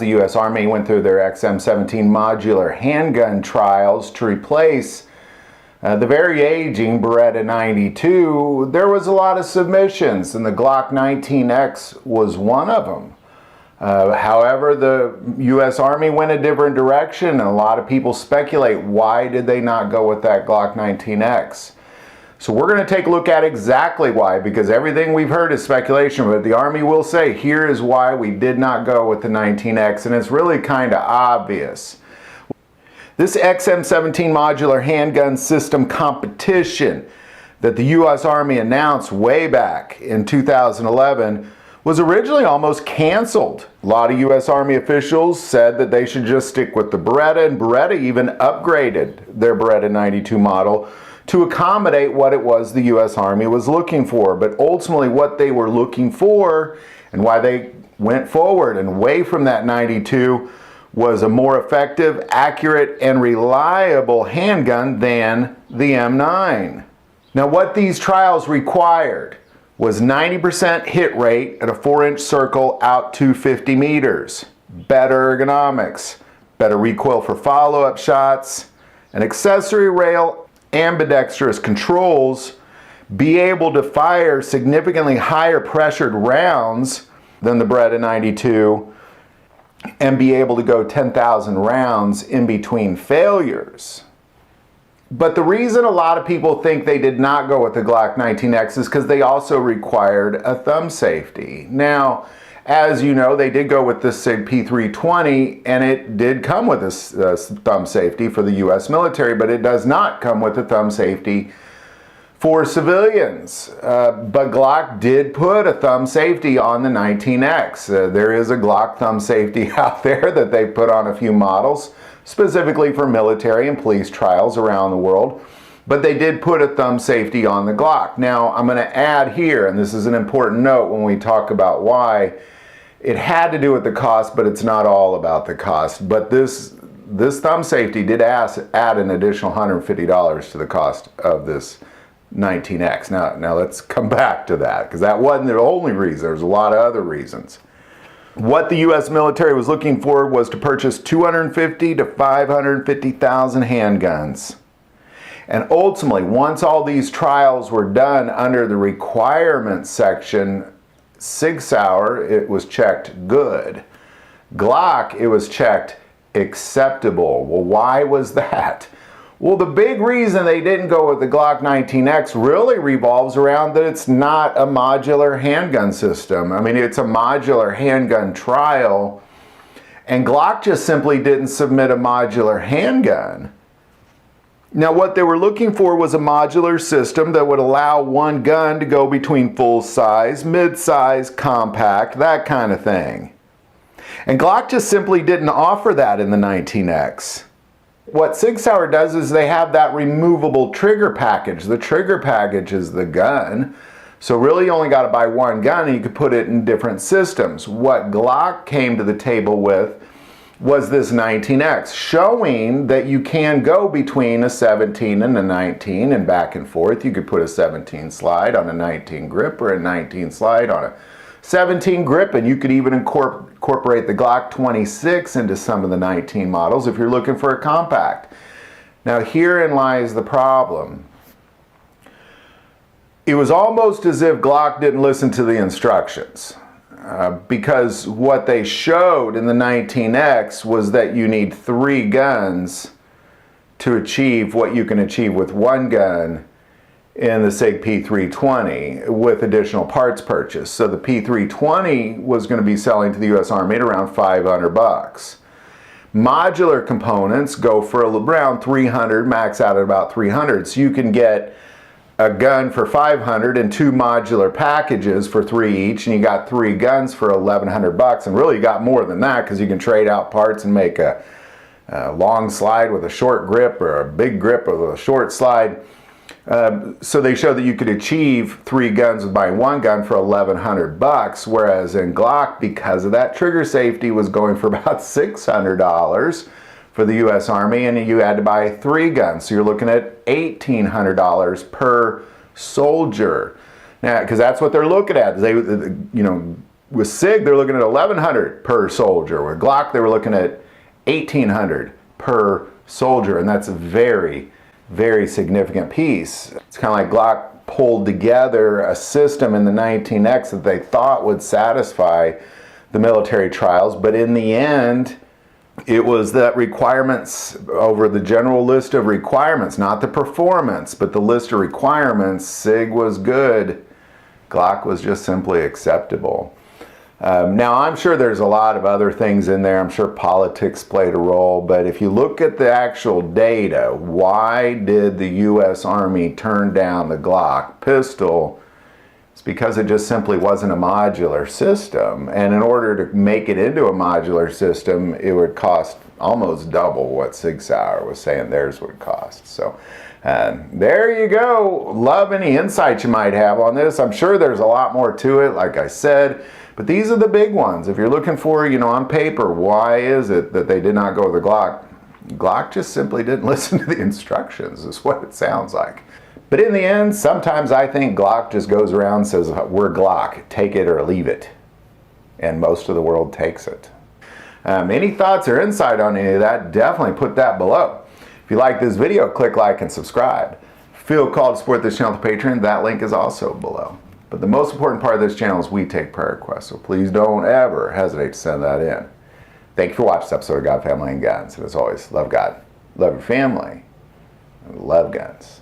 the U.S. Army went through their XM-17 modular handgun trials to replace the very aging Beretta 92, there was a lot of submissions, and the Glock 19X was one of them. However, the U.S. Army went a different direction, and a lot of people speculate, why did they not go with that Glock 19X? So we're going to take a look at exactly why, because everything we've heard is speculation, but the Army will say, here is why we did not go with the 19X, and it's really kind of obvious. This XM-17 modular handgun system competition that the U.S. Army announced way back in 2011 was originally almost canceled. A lot of U.S. Army officials said that they should just stick with the Beretta, and Beretta even upgraded their Beretta 92 model to accommodate what it was the U.S. Army was looking for. But ultimately what they were looking for and why they went forward and away from that 92 was a more effective, accurate, and reliable handgun than the M9. Now what these trials required was 90% hit rate at a 4-inch circle out to 50 meters, better ergonomics, better recoil for follow-up shots, an accessory rail, ambidextrous controls, be able to fire significantly higher pressured rounds than the Beretta 92, and be able to go 10,000 rounds in between failures. But the reason a lot of people think they did not go with the Glock 19X is because they also required a thumb safety. Now, as you know, they did go with the SIG P320, and it did come with a thumb safety for the U.S. military, but it does not come with a thumb safety for civilians. But Glock did put a thumb safety on the 19X. There is a Glock thumb safety out there that they put on a few models, specifically for military and police trials around the world. But they did put a thumb safety on the Glock. Now, I'm going to add here, and this is an important note when we talk about why, it had to do with the cost, but it's not all about the cost. But this thumb safety did add an additional $150 to the cost of this 19X. Now let's come back to that, because that wasn't the only reason. There's a lot of other reasons. What the U.S. military was looking for was to purchase 250 to 550,000 handguns. And ultimately, once all these trials were done under the requirements section, Sig Sauer, it was checked good. Glock, it was checked acceptable. Well, why was that? Well, the big reason they didn't go with the Glock 19X really revolves around that it's not a modular handgun system. I mean, it's a modular handgun trial, and Glock just simply didn't submit a modular handgun. Now, what they were looking for was a modular system that would allow one gun to go between full size, mid-size, compact, that kind of thing. And Glock just simply didn't offer that in the 19X. What Sig Sauer does is they have that removable trigger package. The trigger package is the gun. So really you only got to buy one gun and you could put it in different systems. What Glock came to the table with was this 19X, showing that you can go between a 17 and a 19 and back and forth. You could put a 17 slide on a 19 grip or a 19 slide on a 17 grip, and you could even incorporate the Glock 26 into some of the 19 models if you're looking for a compact. Now herein lies the problem. It was almost as if Glock didn't listen to the instructions, because what they showed in the 19X was that you need 3 guns to achieve what you can achieve with one gun in the SIG P320 with additional parts purchase. So the P320 was going to be selling to the U.S. Army at around $500. Modular components go for around $300, max out at about $300. So you can get a gun for $500 and 2 modular packages for $3 each, and you got 3 guns for $1,100. And really you got more than that, because you can trade out parts and make a long slide with a short grip or a big grip with a short slide. So they showed that you could achieve 3 guns with buying 1 gun for $1,100, whereas in Glock, because of that trigger safety, was going for about $600 for the U.S. Army, and you had to buy 3 guns. So you're looking at $1,800 per soldier. Now, because that's what they're looking at. They, With SIG, they're looking at $1,100 per soldier. With Glock, they were looking at $1,800 per soldier, and that's a very, very significant piece. It's kind of like Glock pulled together a system in the 19X that they thought would satisfy the military trials, but in the end, it was that requirements over the general list of requirements, not the performance, but the list of requirements. SIG was good. Glock was just simply acceptable. Now, I'm sure there's a lot of other things in there. I'm sure politics played a role, but if you look at the actual data, why did the U.S. Army turn down the Glock pistol? It's because it just simply wasn't a modular system, and in order to make it into a modular system, it would cost almost double what Sig Sauer was saying theirs would cost. So there you go. Love any insights you might have on this. I'm sure there's a lot more to it, like I said, but these are the big ones. If you're looking for, on paper, why is it that they did not go with the Glock? Glock just simply didn't listen to the instructions, is what it sounds like. But in the end, sometimes I think Glock just goes around and says, we're Glock, take it or leave it. And most of the world takes it. Any thoughts or insight on any of that, definitely put that below. If you like this video, click like and subscribe. Feel called to support this channel with Patreon, that link is also below. But the most important part of this channel is we take prayer requests, so please don't ever hesitate to send that in. Thank you for watching this episode of God, Family, and Guns. And as always, love God, love your family, and love guns.